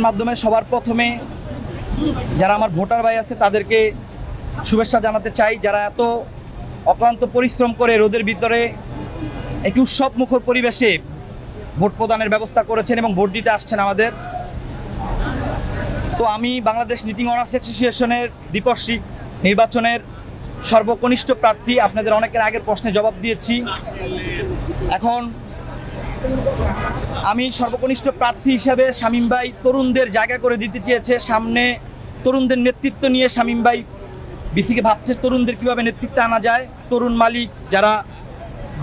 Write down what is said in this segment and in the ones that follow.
মাধ্যমে সবার প্রথমে যারা আমার ভোটার ভাই আছে তাদেরকে শুভেচ্ছা জানাতে চাই, যারা এত অক্লান্ত পরিশ্রম করে রোদের ভিতরে একটি উৎসব মুখর পরিবেশে ভোট প্রদানের ব্যবস্থা করেছেন এবং ভোট দিতে আসছেন আমাদের। তো আমি বাংলাদেশ নিটিং অনার্স অ্যাসোসিয়েশনের দ্বিবার্ষিক নির্বাচনের সর্বকনিষ্ঠ প্রার্থী। আপনাদের অনেকের আগের প্রশ্নে জবাব দিয়েছি। এখন আমি সর্বকনিষ্ঠ প্রার্থী হিসাবে শামীম ভাই তরুণদের জায়গা করে দিতে চেয়েছে। সামনে তরুণদের নেতৃত্ব নিয়ে শামীম ভাই বিসিকে ভাবছে তরুণদের কীভাবে নেতৃত্বে আনা যায়। তরুণ মালিক যারা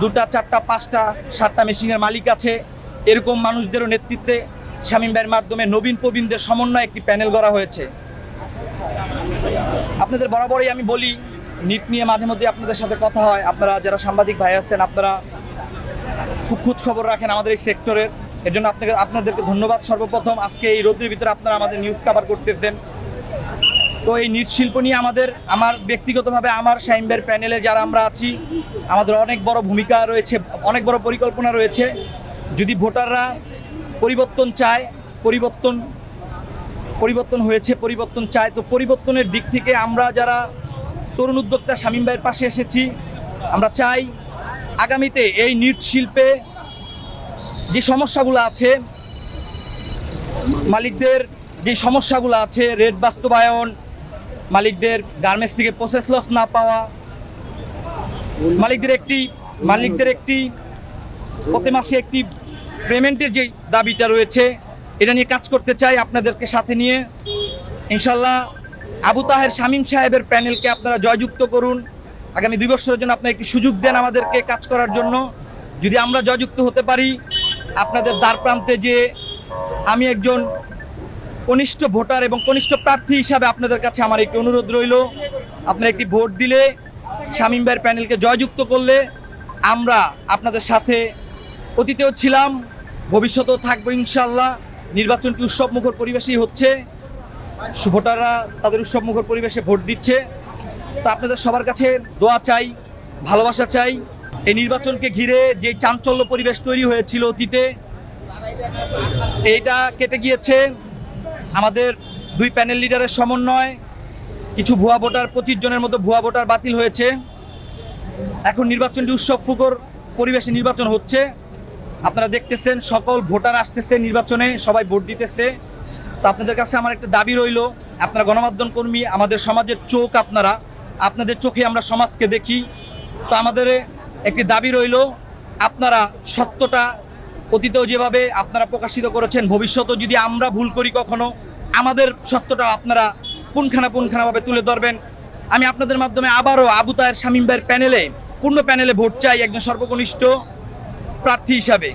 2টা 4টা 5টা 7টা মেশিনের মালিক আছে, এরকম মানুষদেরও নেতৃত্বে শামীম ভাইয়ের মাধ্যমে নবীন প্রবীণদের সমন্বয়ে একটি প্যানেল গড়া হয়েছে। আপনাদের বরাবরই আমি বলি, নিট নিয়ে মাঝে মধ্যে আপনাদের সাথে কথা হয়। আপনারা যারা সাংবাদিক ভাই আছেন, আপনারা খুব খোঁজ খবর রাখেন আমাদের এই সেক্টরের। এর জন্য আপনাদেরকে ধন্যবাদ। সর্বপ্রথম আজকে এই রোদের ভিতরে আপনারা আমাদের নিউজ কভার করতেছেন। তো এই নিট শিল্প নিয়ে আমার ব্যক্তিগতভাবে আমার শামীম ভাইয়ের প্যানেলে যারা আমরা আছি, আমাদের অনেক বড় ভূমিকা রয়েছে, অনেক বড় পরিকল্পনা রয়েছে। যদি ভোটাররা পরিবর্তন চায়, পরিবর্তন হয়েছে, পরিবর্তন চায়, তো পরিবর্তনের দিক থেকে আমরা যারা তরুণ উদ্যোক্তা শামীম ভাইয়ের পাশে এসেছি, আমরা চাই আগামীতে এই নিট শিল্পে যে সমস্যাগুলো আছে, মালিকদের যে সমস্যাগুলো আছে, রেট বাস্তবায়ন, মালিকদের গার্মেন্টস থেকে প্রসেস লস না পাওয়া, মালিকদের একটি প্রতি মাসে একটি পেমেন্টের যে দাবিটা রয়েছে, এটা নিয়ে কাজ করতে চাই আপনাদেরকে সাথে নিয়ে। ইনশাল্লাহ আবু তাহের শামীম সাহেবের প্যানেলকে আপনারা জয়যুক্ত করুন। আগামী 2 বছরের জন্য আপনারা একটি সুযোগ দেন আমাদেরকে কাজ করার জন্য। যদি আমরা জয়যুক্ত হতে পারি, আপনাদের দ্বার প্রান্তে যে আমি একজন কনিষ্ঠ ভোটার এবং কনিষ্ঠ প্রার্থী হিসাবে আপনাদের কাছে আমার একটি অনুরোধ রইল, আপনারা একটি ভোট দিলে, শামীম ভাইয়ের প্যানেলকে জয়যুক্ত করলে আমরা আপনাদের সাথে অতীতেও ছিলাম, ভবিষ্যতেও থাকবো ইনশাল্লাহ। নির্বাচনটি উৎসবমুখর পরিবেশেই হচ্ছে, ভোটাররা তাদের উৎসবমুখর পরিবেশে ভোট দিচ্ছে। তো আপনাদের সবার কাছে দোয়া চাই, ভালোবাসা চাই। এই নির্বাচনকে ঘিরে যে চাঞ্চল্য পরিবেশ তৈরি হয়েছিল অতীতে, এইটা কেটে গিয়েছে। আমাদের 2 প্যানেল লিডারের সমন্বয় কিছু ভুয়া ভোটার, 25 জনের মতো ভুয়া ভোটার বাতিল হয়েছে। এখন নির্বাচনটি উৎসবমুখর পরিবেশে নির্বাচন হচ্ছে। আপনারা দেখতেছেন সকল ভোটার আসতেছে নির্বাচনে, সবাই ভোট দিতেছে। তো আপনাদের কাছে আমার একটা দাবি রইল, আপনারা গণমাধ্যম কর্মী, আমাদের সমাজের চোখ, আপনাদের চোখে আমরা সমাজকে দেখি। তো আমাদের একটি দাবি রইল, আপনারা সত্যটা অতীতেও যেভাবে আপনারা প্রকাশিত করেছেন, ভবিষ্যতেও যদি আমরা ভুল করি কখনো, আমাদের সত্যটা আপনারা পুঙ্খানুপুঙ্খভাবে তুলে ধরবেন। আমি আপনাদের মাধ্যমে আবারও আবু তাহের শামীম ভাইয়ের পূর্ণ প্যানেলে ভোট চাই একজন সর্বকনিষ্ঠ প্রার্থী হিসাবে।